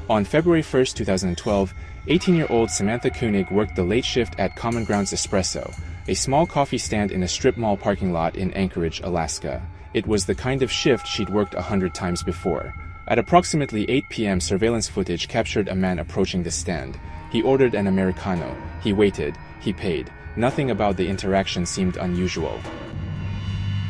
On February 1, 2012, 18-year-old Samantha Koenig worked the late shift at Common Grounds Espresso, a small coffee stand in a strip mall parking lot in Anchorage, Alaska. It was the kind of shift she'd worked 100 times before. At approximately 8 p.m., surveillance footage captured a man approaching the stand. He ordered an Americano. He waited. He paid. Nothing about the interaction seemed unusual.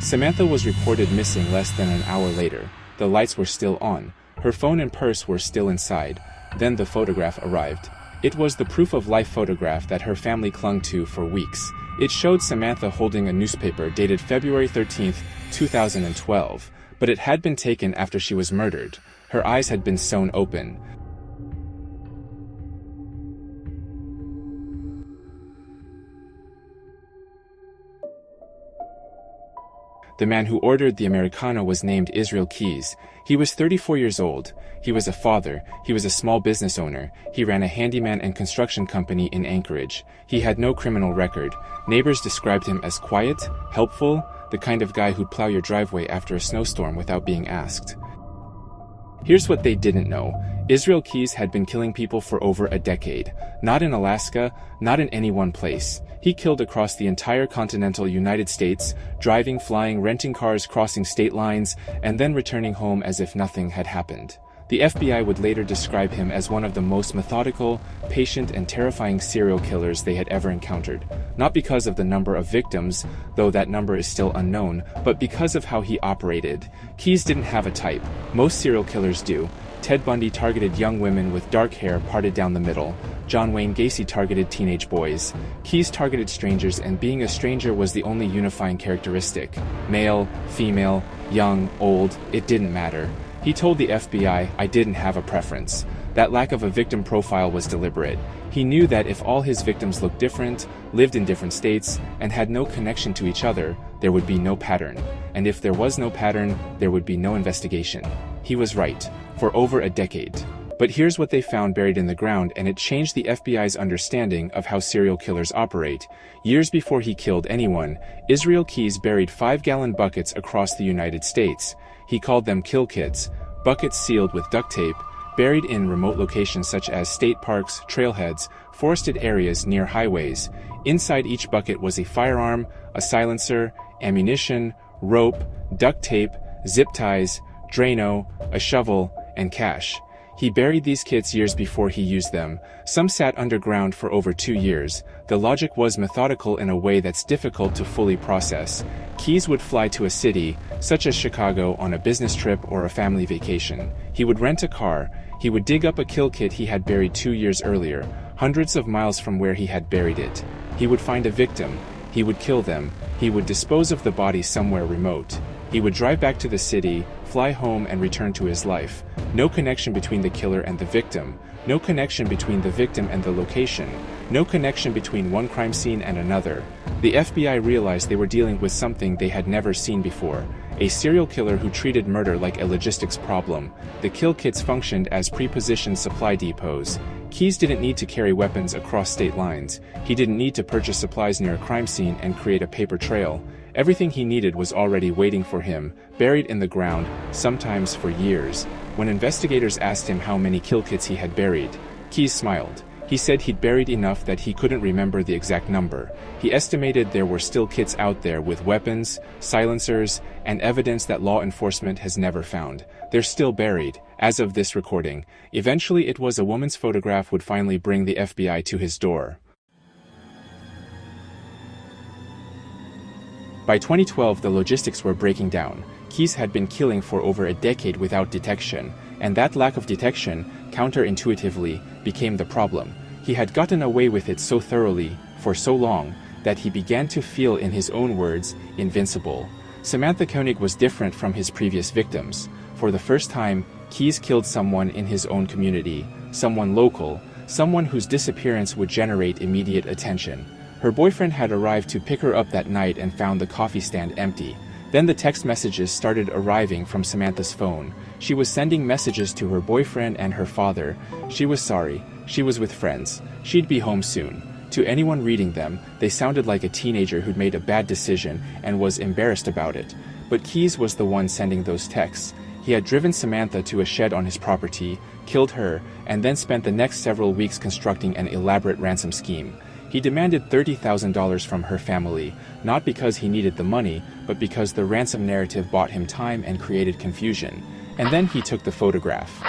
Samantha was reported missing less than an hour later. The lights were still on. Her phone and purse were still inside. Then the photograph arrived. It was the proof-of-life photograph that her family clung to for weeks. It showed Samantha holding a newspaper dated February 13, 2012, but it had been taken after she was murdered. Her eyes had been sewn open. The man who ordered the Americano was named Israel Keyes. He was 34 years old. He was a father. He was a small business owner. He ran a handyman and construction company in Anchorage. He had no criminal record. Neighbors described him as quiet, helpful, the kind of guy who'd plow your driveway after a snowstorm without being asked. Here's what they didn't know. Israel Keyes had been killing people for over a decade. Not in Alaska, not in any one place. He killed across the entire continental United States, driving, flying, renting cars, crossing state lines, and then returning home as if nothing had happened. The FBI would later describe him as one of the most methodical, patient, and terrifying serial killers they had ever encountered. Not because of the number of victims, though that number is still unknown, but because of how he operated. Keyes didn't have a type. Most serial killers do. Ted Bundy targeted young women with dark hair parted down the middle. John Wayne Gacy targeted teenage boys. Keyes targeted strangers, and being a stranger was the only unifying characteristic. Male, female, young, old, it didn't matter. He told the FBI, "I didn't have a preference." That lack of a victim profile was deliberate. He knew that if all his victims looked different, lived in different states, and had no connection to each other, there would be no pattern. And if there was no pattern, there would be no investigation. He was right. For over a decade. But here's what they found buried in the ground, and it changed the FBI's understanding of how serial killers operate. Years before he killed anyone, Israel Keyes buried 5-gallon buckets across the United States. He called them kill kits, buckets sealed with duct tape, buried in remote locations such as state parks, trailheads, forested areas near highways. Inside each bucket was a firearm, a silencer, ammunition, rope, duct tape, zip ties, Drano, a shovel, and cash. He buried these kits years before he used them. Some sat underground for over 2 years. The logic was methodical in a way that's difficult to fully process. Keyes would fly to a city, such as Chicago, on a business trip or a family vacation. He would rent a car. He would dig up a kill kit he had buried 2 years earlier, hundreds of miles from where he had buried it. He would find a victim. He would kill them. He would dispose of the body somewhere remote. He would drive back to the city, fly home, and return to his life. No connection between the killer and the victim. No connection between the victim and the location. No connection between one crime scene and another. The FBI realized they were dealing with something they had never seen before. A serial killer who treated murder like a logistics problem. The kill kits functioned as pre-positioned supply depots. Keyes didn't need to carry weapons across state lines. He didn't need to purchase supplies near a crime scene and create a paper trail. Everything he needed was already waiting for him, buried in the ground, sometimes for years. When investigators asked him how many kill kits he had buried, Keyes smiled. He said he'd buried enough that he couldn't remember the exact number. He estimated there were still kits out there with weapons, silencers, and evidence that law enforcement has never found. They're still buried, as of this recording. Eventually, it was a woman's photograph would finally bring the FBI to his door. By 2012, the logistics were breaking down. Keyes had been killing for over a decade without detection, and that lack of detection, counterintuitively, became the problem. He had gotten away with it so thoroughly, for so long, that he began to feel, in his own words, invincible. Samantha Koenig was different from his previous victims. For the first time, Keyes killed someone in his own community, someone local, someone whose disappearance would generate immediate attention. Her boyfriend had arrived to pick her up that night and found the coffee stand empty. Then the text messages started arriving from Samantha's phone. She was sending messages to her boyfriend and her father. She was sorry. She was with friends. She'd be home soon. To anyone reading them, they sounded like a teenager who'd made a bad decision and was embarrassed about it. But Keyes was the one sending those texts. He had driven Samantha to a shed on his property, killed her, and then spent the next several weeks constructing an elaborate ransom scheme. He demanded $30,000 from her family, not because he needed the money, but because the ransom narrative bought him time and created confusion. And then he took the photograph.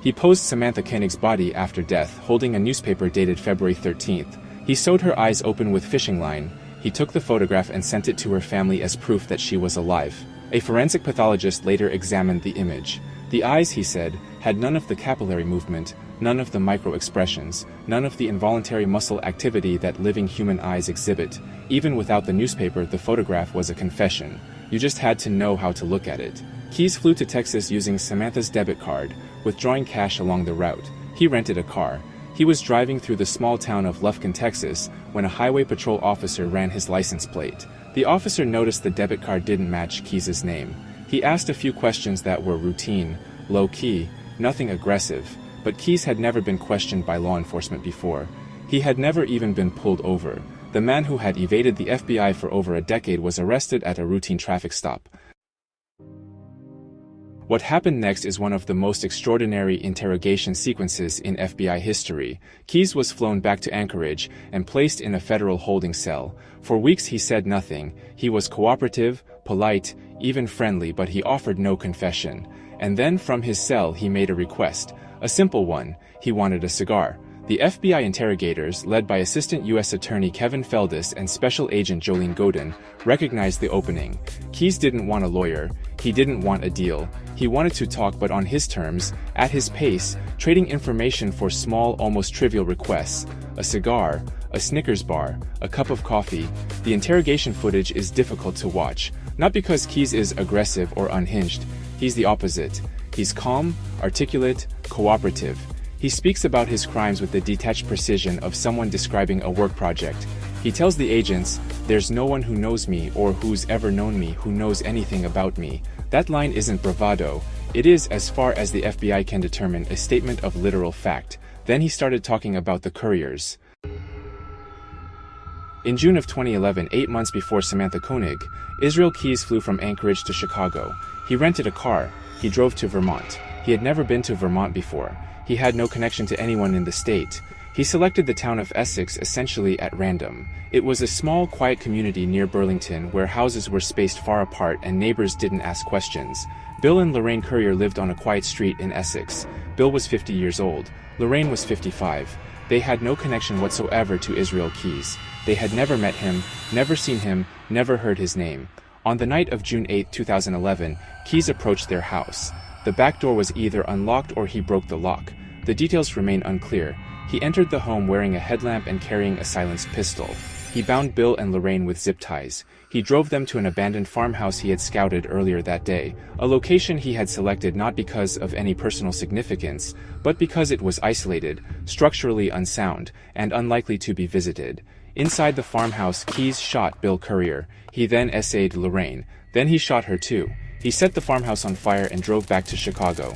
He posed Samantha Koenig's body after death, holding a newspaper dated February 13th. He sewed her eyes open with fishing line. He took the photograph and sent it to her family as proof that she was alive. A forensic pathologist later examined the image. The eyes, he said, had none of the capillary movement, none of the micro-expressions, none of the involuntary muscle activity that living human eyes exhibit. Even without the newspaper, the photograph was a confession. You just had to know how to look at it. Keyes flew to Texas using Samantha's debit card, withdrawing cash along the route. He rented a car. He was driving through the small town of Lufkin, Texas, when a highway patrol officer ran his license plate. The officer noticed the debit card didn't match Keyes' name. He asked a few questions that were routine, low-key, nothing aggressive, but Keyes had never been questioned by law enforcement before. He had never even been pulled over. The man who had evaded the FBI for over a decade was arrested at a routine traffic stop. What happened next is one of the most extraordinary interrogation sequences in FBI history. Keyes was flown back to Anchorage and placed in a federal holding cell. For weeks he said nothing. He was cooperative, polite, even friendly, but he offered no confession. And then from his cell he made a request. A simple one. He wanted a cigar. The FBI interrogators, led by Assistant U.S. Attorney Kevin Feldis and Special Agent Jolene Godin, recognized the opening. Keyes didn't want a lawyer. He didn't want a deal. He wanted to talk, but on his terms, at his pace, trading information for small, almost trivial requests. A cigar, a Snickers bar, a cup of coffee. The interrogation footage is difficult to watch, not because Keyes is aggressive or unhinged. He's the opposite. He's calm, articulate, cooperative. He speaks about his crimes with the detached precision of someone describing a work project. He tells the agents, "There's no one who knows me or who's ever known me who knows anything about me." That line isn't bravado. It is, as far as the FBI can determine, a statement of literal fact. Then he started talking about the Curriers. In June of 2011, 8 months before Samantha Koenig, Israel Keyes flew from Anchorage to Chicago. He rented a car. He drove to Vermont. He had never been to Vermont before. He had no connection to anyone in the state. He selected the town of Essex essentially at random. It was a small, quiet community near Burlington where houses were spaced far apart and neighbors didn't ask questions. Bill and Lorraine Currier lived on a quiet street in Essex. Bill was 50 years old. Lorraine was 55. They had no connection whatsoever to Israel Keyes. They had never met him, never seen him, never heard his name. On the night of June 8, 2011, Keyes approached their house. The back door was either unlocked or he broke the lock. The details remain unclear. He entered the home wearing a headlamp and carrying a silenced pistol. He bound Bill and Lorraine with zip ties. He drove them to an abandoned farmhouse he had scouted earlier that day, a location he had selected not because of any personal significance, but because it was isolated, structurally unsound, and unlikely to be visited. Inside the farmhouse, Keyes shot Bill Currier. He then essayed Lorraine. Then he shot her too. He set the farmhouse on fire and drove back to Chicago.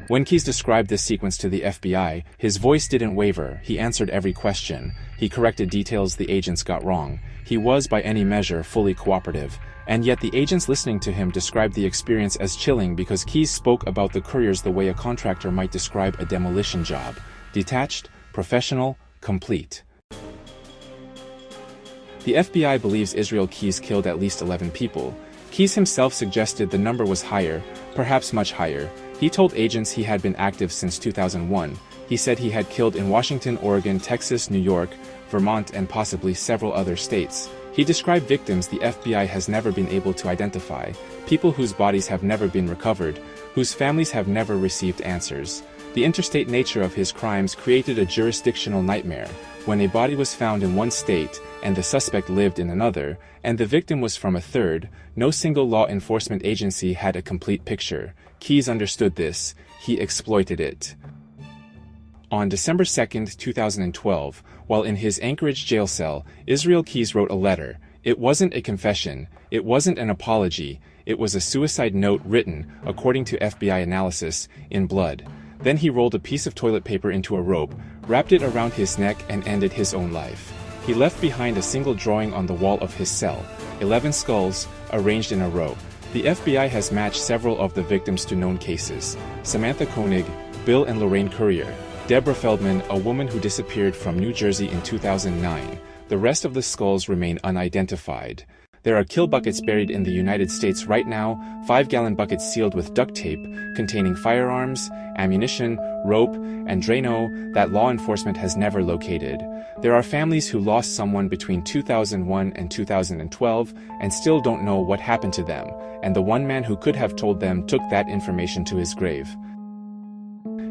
When Keyes described this sequence to the FBI, his voice didn't waver. He answered every question. He corrected details the agents got wrong. He was, by any measure, fully cooperative. And yet the agents listening to him described the experience as chilling because Keyes spoke about the Curriers the way a contractor might describe a demolition job. Detached, professional, complete. The FBI believes Israel Keyes killed at least 11 people. Keyes himself suggested the number was higher, perhaps much higher. He told agents he had been active since 2001. He said he had killed in Washington, Oregon, Texas, New York, Vermont, and possibly several other states. He described victims the FBI has never been able to identify, people whose bodies have never been recovered, whose families have never received answers. The interstate nature of his crimes created a jurisdictional nightmare. When a body was found in one state, and the suspect lived in another, and the victim was from a third, no single law enforcement agency had a complete picture. Keyes understood this. He exploited it. On December 2, 2012, while in his Anchorage jail cell, Israel Keyes wrote a letter. It wasn't a confession. It wasn't an apology. It was a suicide note written, according to FBI analysis, in blood. Then he rolled a piece of toilet paper into a rope, wrapped it around his neck, and ended his own life. He left behind a single drawing on the wall of his cell, 11 skulls, arranged in a row. The FBI has matched several of the victims to known cases: Samantha Koenig, Bill and Lorraine Currier, Deborah Feldman, a woman who disappeared from New Jersey in 2009. The rest of the skulls remain unidentified. There are kill buckets buried in the United States right now, 5-gallon buckets sealed with duct tape, containing firearms, ammunition, rope, and Drano that law enforcement has never located. There are families who lost someone between 2001 and 2012 and still don't know what happened to them, and the one man who could have told them took that information to his grave.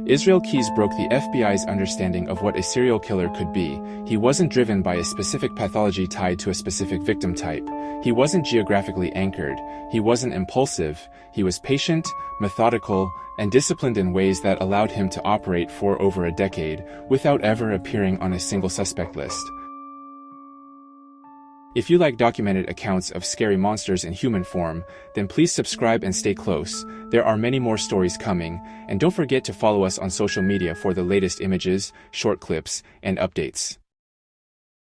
Israel Keyes broke the FBI's understanding of what a serial killer could be. He wasn't driven by a specific pathology tied to a specific victim type. He wasn't geographically anchored. He wasn't impulsive. He was patient, methodical, and disciplined in ways that allowed him to operate for over a decade without ever appearing on a single suspect list. If you like documented accounts of scary monsters in human form, then please subscribe and stay close. There are many more stories coming, and don't forget to follow us on social media for the latest images, short clips, and updates.